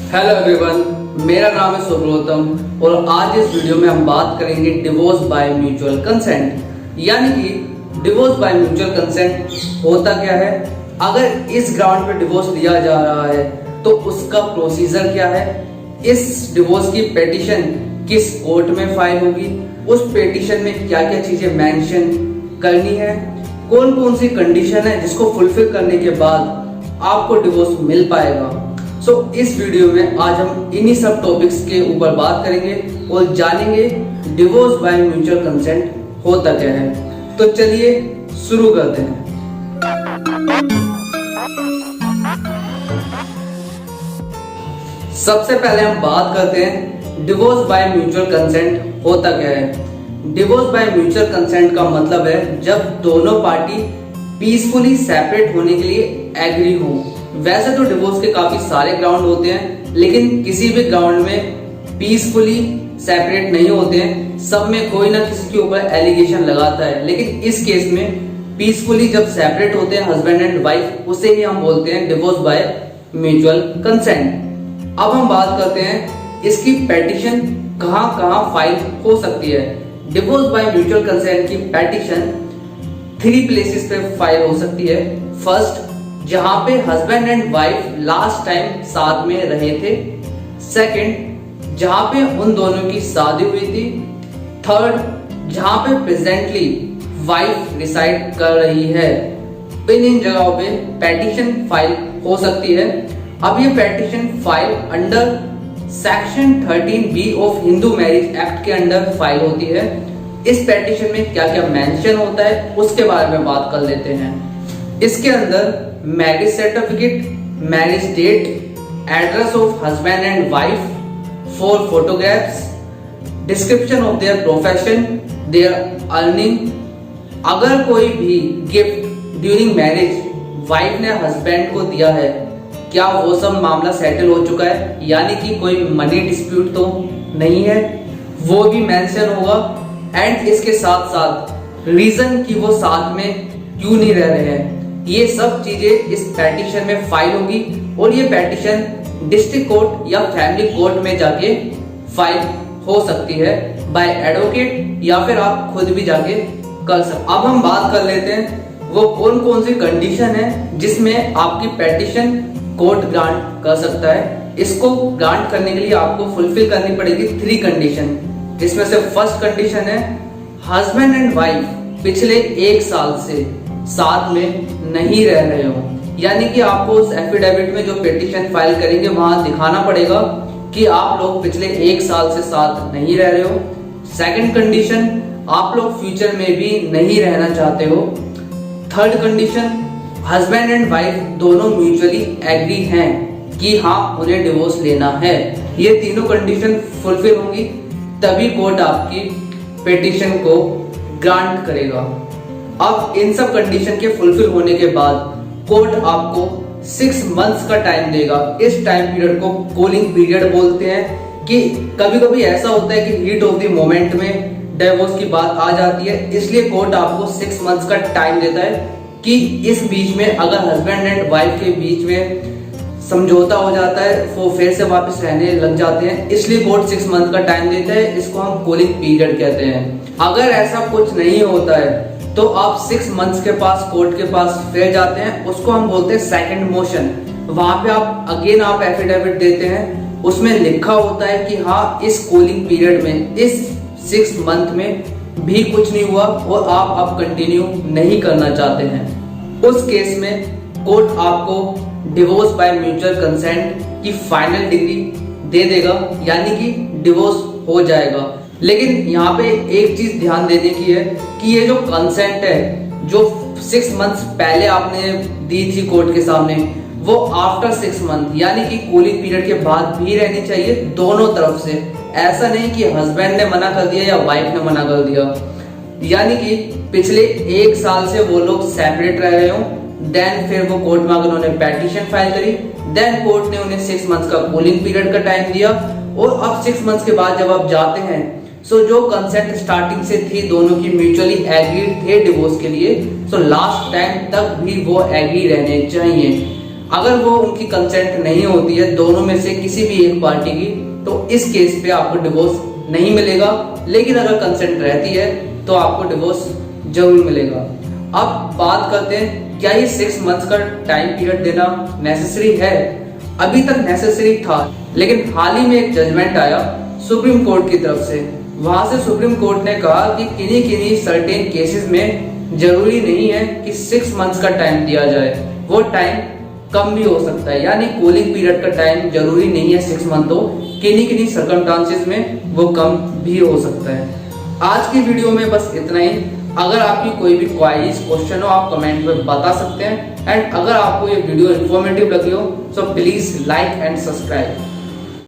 Hello everyone, मेरा नाम है सुब्रतम और आज इस वीडियो में हम बात करेंगे डिवोर्स बाय म्यूचुअल कंसेंट। यानी कि डिवोर्स बाय म्यूचुअल कंसेंट होता क्या है, अगर इस ग्राउंड पे डिवोर्स लिया जा रहा है तो उसका प्रोसीजर क्या है, इस डिवोर्स की पिटीशन किस कोर्ट में फाइल होगी, उस पिटीशन में क्या क्या चीजें मेंशन करनी है, कौन कौन सी कंडीशन है जिसको फुलफिल करने के बाद आपको डिवोर्स मिल पाएगा। सो इस वीडियो में आज हम इन्हीं सब टॉपिक्स के ऊपर बात करेंगे और जानेंगे डिवोर्स बाय म्यूचुअल कंसेंट होता क्या है। तो चलिए शुरू करते हैं। सबसे पहले हम बात करते हैं डिवोर्स बाय म्यूचुअल कंसेंट होता क्या है। डिवोर्स बाय म्यूचुअल कंसेंट का मतलब है जब दोनों पार्टी पीसफुली सेपरेट होने के लिए एग्री हो। वैसे तो डिवोर्स के काफी सारे ग्राउंड होते हैं, लेकिन किसी भी ग्राउंड में पीसफुली सेपरेट नहीं होते हैं, सब में कोई ना किसी के ऊपर एलिगेशन लगाता है। लेकिन इस केस में पीसफुली जब सेपरेट होते हैं हस्बैंड एंड वाइफ, उसे ही हम बोलते हैं डिवोर्स बाय म्यूचुअल कंसेंट। अब हम बात करते हैं इसकी पिटीशन कहां कहां फाइल हो सकती है। डिवोर्स बाय म्यूचुअल कंसेंट की पिटीशन 3 प्लेसेस पे फाइल हो सकती है। फर्स्ट, जहां पे husband and wife last time साथ में रहे थे। सेकंड, जहां पे उन दोनों की शादी हुई थी। थर्ड, जहां पे प्रेजेंटली वाइफ रिसाइड कर रही है। इन जगहों पे पिटीशन फाइल हो सकती है। अब ये petition file under section 13B of Hindu marriage act के अंडर फाइल होती है। इस पिटीशन में क्या क्या मेंशन होता है उसके बारे में बात कर लेते हैं। इसके अंदर marriage certificate, marriage date, address of husband and wife, 4 photographs, description of their profession, their earning. अगर कोई भी गिफ्ट ड्यूरिंग मैरिज वाइफ ने हस्बैंड को दिया है, क्या वो सब मामला सेटल हो चुका है, यानी कि कोई मनी डिस्प्यूट तो नहीं है, वो भी मेंशन होगा। एंड इसके साथ साथ रीजन कि वो साथ में क्यों नहीं रह रहे हैं, ये सब चीजें इस पिटीशन में फाइल होगी। और ये पिटीशन डिस्ट्रिक्ट कोर्ट या फैमिली कोर्ट में जाके फाइल हो सकती है बाय एडवोकेट, या फिर आप खुद भी जाके कर सकते। अब हम बात कर लेते हैं वो कौन कौन सी कंडीशन है जिसमें आपकी पिटीशन कोर्ट ग्रांट कर सकता है। इसको ग्रांट करने के लिए आपको फुलफिल करनी पड़ेगी 3 कंडीशन, जिसमें से फर्स्ट कंडीशन है हस्बैंड एंड वाइफ पिछले 1 साल से साथ में नहीं रह रहे हो। यानी कि आपको उस एफिडेविट में जो पिटीशन फाइल करेंगे वहां दिखाना पड़ेगा कि आप लोग पिछले 1 साल से साथ नहीं रह रहे हो। सेकंड कंडीशन, आप लोग फ्यूचर में भी नहीं रहना चाहते हो। Third condition, husband and wife दोनों म्यूचुअली एग्री हैं कि हाँ उन्हें डिवोर्स लेना है। ये तीनों कंडीशन फुलफिल होंगी तभी कोर्ट आपकी पिटीशन को ग्रांट करेगा। अब इन सब कंडीशन के फुलफिल होने के बाद कोर्ट आपको 6 मंथ्स का टाइम देगा। इस टाइम पीरियड को कूलिंग पीरियड बोलते हैं कि कभी कभी ऐसा होता है कि हीट ऑफ द मोमेंट में डिवोर्स की बात आ जाती है, इसलिए कोर्ट आपको 6 मंथ्स का टाइम देता है कि इस बीच में अगर हस्बैंड एंड वाइफ के बीच में समझौता हो जाता है वो फिर से वापस रहने लग जाते हैं, इसलिए कोर्ट 6 मंथ का टाइम देता है। इसको हम कूलिंग पीरियड कहते हैं। अगर ऐसा कुछ नहीं होता है तो आप 6 मंथ्स के पास कोर्ट के पास फिर जाते हैं, उसको हम बोलते हैं सेकंड मोशन। वहां पे आप एफिडेविट देते हैं, उसमें लिखा होता है कि हाँ इस कूलिंग पीरियड में इस 6 मंथ में भी कुछ नहीं हुआ और आप अब कंटिन्यू नहीं करना चाहते हैं। उस केस में कोर्ट आपको डिवोर्स बाय म्यूचुअल कंसेंट की फाइनल डिग्री दे देगा, यानी कि डिवोर्स हो जाएगा। लेकिन यहाँ पे एक चीज ध्यान देने की है कि ये जो कंसेंट है जो 6 मंथ्स पहले आपने दी थी कोर्ट के सामने, वो आफ्टर 6 मंथ यानी कि कूलिंग पीरियड के बाद भी रहनी चाहिए दोनों तरफ से। ऐसा नहीं कि हस्बैंड ने मना कर दिया या वाइफ ने मना कर दिया। यानी कि पिछले 1 साल से वो लोग सेपरेट रह रहे हो, देन फिर वो कोर्ट में अगर उन्होंने पिटीशन फाइल करी, देन कोर्ट ने उन्हें 6 मंथ्स का कूलिंग पीरियड का टाइम दिया। और अब 6 मंथ्स के बाद जब आप जाते हैं, सो जो कंसेंट स्टार्टिंग से थी दोनों की म्यूचुअली एग्रीड थे डिवोर्स के लिए, सो लास्ट टाइम तक भी वो एग्री रहने चाहिए। अगर वो उनकी कंसेंट नहीं होती है दोनों में से किसी भी एक पार्टी की, तो इस केस पे आपको डिवोर्स नहीं मिलेगा। लेकिन अगर कंसेंट रहती है तो आपको डिवोर्स जरूर मिलेगा। अब बात करते हैं, क्या ये 6 मंथ्स का टाइम पीरियड देना नेसेसरी है? अभी तक नेसेसरी था, लेकिन हाल ही में एक जजमेंट आया सुप्रीम कोर्ट की तरफ से। वहां से सुप्रीम कोर्ट ने कहा कि किन्हीं किन्हीं सर्टेन केसेस में जरूरी नहीं है कि 6 मंथ्स का टाइम दिया जाए, वो टाइम कम भी हो सकता है। यानी कूलिंग पीरियड का टाइम जरूरी नहीं है 6 मंथ हो, किन्हीं किन्हीं सर्कमस्टांसेस में वो कम भी हो सकता है। आज की वीडियो में बस इतना ही। अगर आपकी कोई भी क्वारीज क्वेश्चन हो आप कमेंट में बता सकते हैं। एंड अगर आपको ये वीडियो इन्फॉर्मेटिव लगी हो तो प्लीज लाइक एंड सब्सक्राइब।